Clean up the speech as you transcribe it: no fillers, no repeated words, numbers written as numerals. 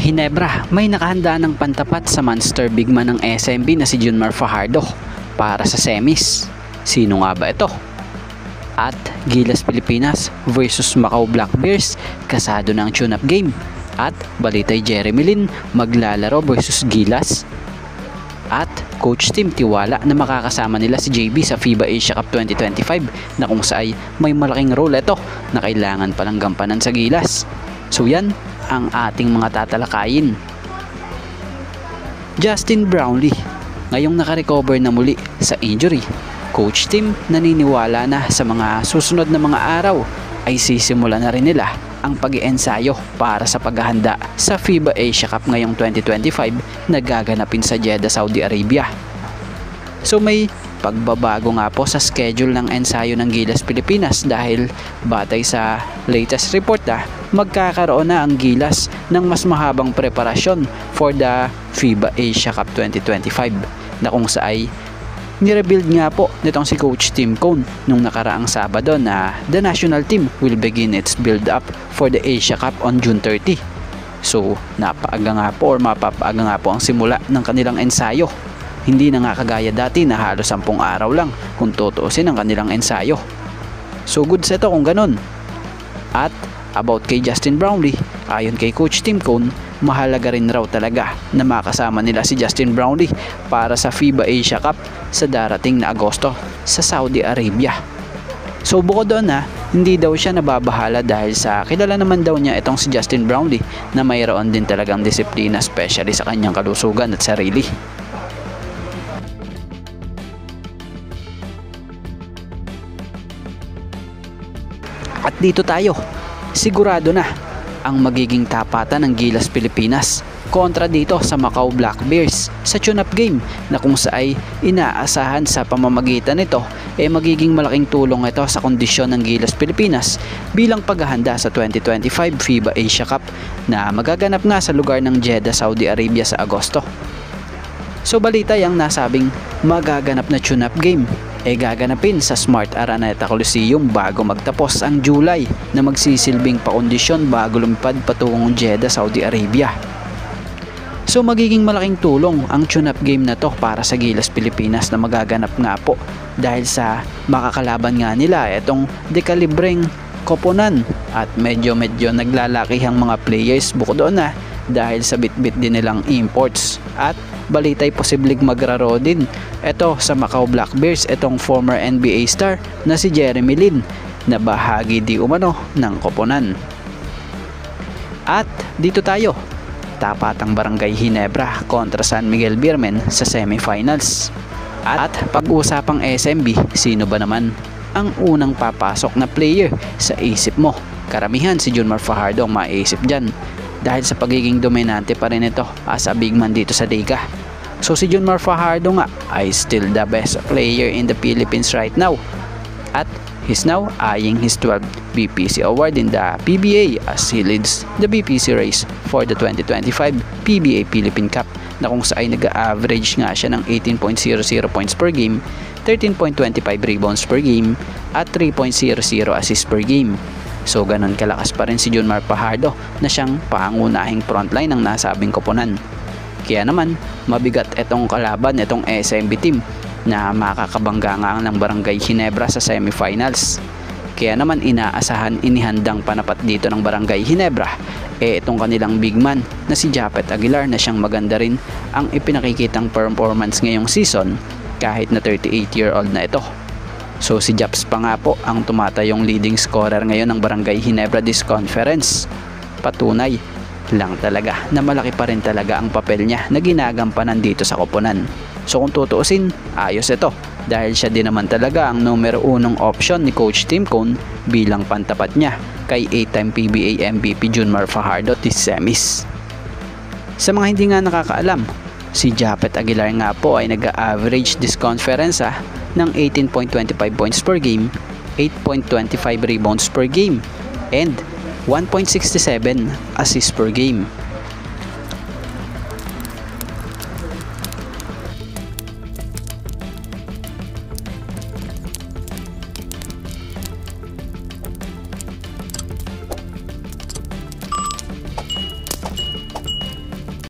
Hinebra, may nakahanda ng pantapat sa monster bigman ng SMB na si Junmar Fajardo para sa semis. Sino nga ba ito? At Gilas Pilipinas versus Macau Black Bears, kasado ng tune-up game. At balitay Jeremy Lin maglalaro versus Gilas. At Coach Team tiwala na makakasama nila si JB sa FIBA Asia Cup 2025 na kung saan may malaking role ito na kailangan palang gampanan sa Gilas. So yan ang ating mga tatalakayin. Justin Brownlee ngayong nakarecover na muli sa injury. Coach Team naniniwala na sa mga susunod na mga araw ay sisimula na rin nila ang pag-iensayo para sa paghahanda sa FIBA Asia Cup ngayong 2025 na gaganapin sa Jeddah, Saudi Arabia. So may pagbabago nga po sa schedule ng ensayo ng Gilas Pilipinas dahil batay sa latest report magkakaroon na ang Gilas ng mas mahabang preparasyon for the FIBA Asia Cup 2025 na kung saan nirebuild nga po nitong si Coach Tim Cone nung nakaraang Sabado na the national team will begin its build-up for the Asia Cup on June 30. So napaaga nga po or mapapaaga nga po ang simula ng kanilang ensayo. Hindi na nga kagaya dati na halos 10 araw lang kung tutuusin ang kanilang ensayo. So good set kung ganun. At about kay Justin Brownlee, ayon kay Coach Tim Cone, mahalaga rin raw talaga na makasama nila si Justin Brownlee para sa FIBA Asia Cup sa darating na Agosto sa Saudi Arabia. So bukod doon hindi daw siya nababahala dahil sa kilala naman daw niya itong si Justin Brownlee na mayroon din talagang disiplina especially sa kanyang kalusugan at sarili. At dito tayo, sigurado na ang magiging tapatan ng Gilas Pilipinas kontra dito sa Macau Black Bears sa tune-up game na kung saan inaasahan sa pamamagitan nito magiging malaking tulong ito sa kondisyon ng Gilas Pilipinas bilang paghahanda sa 2025 FIBA Asia Cup na magaganap nga sa lugar ng Jeddah, Saudi Arabia sa Agosto. So balitay ang nasabing magaganap na tune-up game gaganapin sa Smart Araneta Coliseum bago magtapos ang July na magsisilbing pakondisyon bago lumipad patungong Jeddah, Saudi Arabia. So magiging malaking tulong ang tune-up game na to para sa Gilas Pilipinas na magaganap nga po dahil sa makakalaban nga nila itong dekalibreng koponan at medyo naglalakihang mga players bukod doon dahil sa bitbit din nilang imports. At balitay posibleng magraro din ito sa Macau Black Bears itong former NBA star na si Jeremy Lin na bahagi di umano ng koponan. At dito tayo, tapatang Barangay Hinebra kontra San Miguel Beermen sa semifinals. At pag-usapang SMB, sino ba naman ang unang papasok na player sa isip mo? Karamihan si Junmar Fajardo ang maiisip dyan dahil sa pagiging dominante pa rin ito as a big man dito sa liga. So si Junmar Fajardo nga ay still the best player in the Philippines right now at he's now eyeing his 12th BPC award in the PBA as he leads the BPC race for the 2025 PBA Philippine Cup na kung saan nag-average nga siya ng 18.00 points per game, 13.25 rebounds per game at 3.00 assists per game. So ganun kalakas pa rin si Junmar Fajardo na siyang pangunahing frontline ng nasabing koponan. Kaya naman mabigat itong kalaban itong SMB team na makakabangga nga ng Barangay Hinebra sa semifinals. Kaya naman inihandang panapat dito ng Barangay Hinebra itong kanilang big man na si Japet Aguilar na siyang maganda rin ang ipinakikitang performance ngayong season kahit na 38-year-old na ito. So si Japs pa nga po ang tumatayong leading scorer ngayon ng Barangay Hinebra this conference. Patunay lang talaga na malaki pa rin talaga ang papel niya na ginagampanan dito sa koponan. So kung tutuusin, ayos ito dahil siya din naman talaga ang numero 1 option ni Coach Tim Cone bilang pantapat niya kay 8-time PBA MVP Junmar Fajardo this semis. Sa mga hindi nga nakakaalam, si Japet Aguilar nga po ay nag-average this conference ng 18.25 points per game, 8.25 rebounds per game, and 1.67 assists per game.